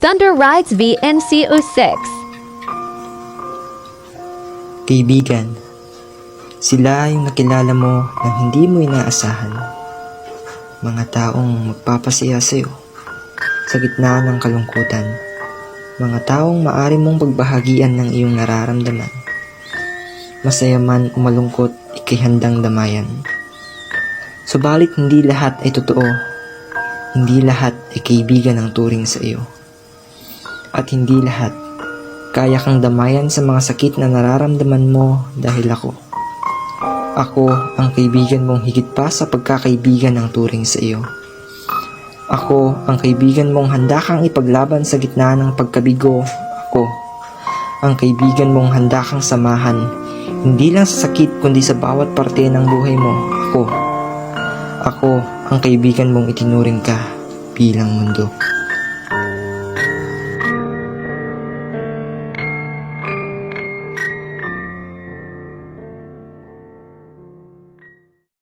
Thunder Rides VNCO6. Kaibigan, sila yung nakilala mo nang hindi mo inaasahan. Mga taong magpapasaya sa'yo sa gitna ng kalungkutan. Mga taong maaari mong pagbahagian ng iyong nararamdaman. Masaya man o malungkot, ika'y handang damayan. Subalit hindi lahat ay totoo. Hindi lahat ay kaibigan ang turing sa iyo. At hindi lahat kaya kang damayan sa mga sakit na nararamdaman mo dahil ako. Ako ang kaibigan mong higit pa sa pagkakaibigan ng turing sa iyo. Ako ang kaibigan mong handa kang ipaglaban sa gitna ng pagkabigo. Ako ang kaibigan mong handa kang samahan, hindi lang sa sakit kundi sa bawat parte ng buhay mo. Ako ang kaibigan mong itinuring ka bilang mundo.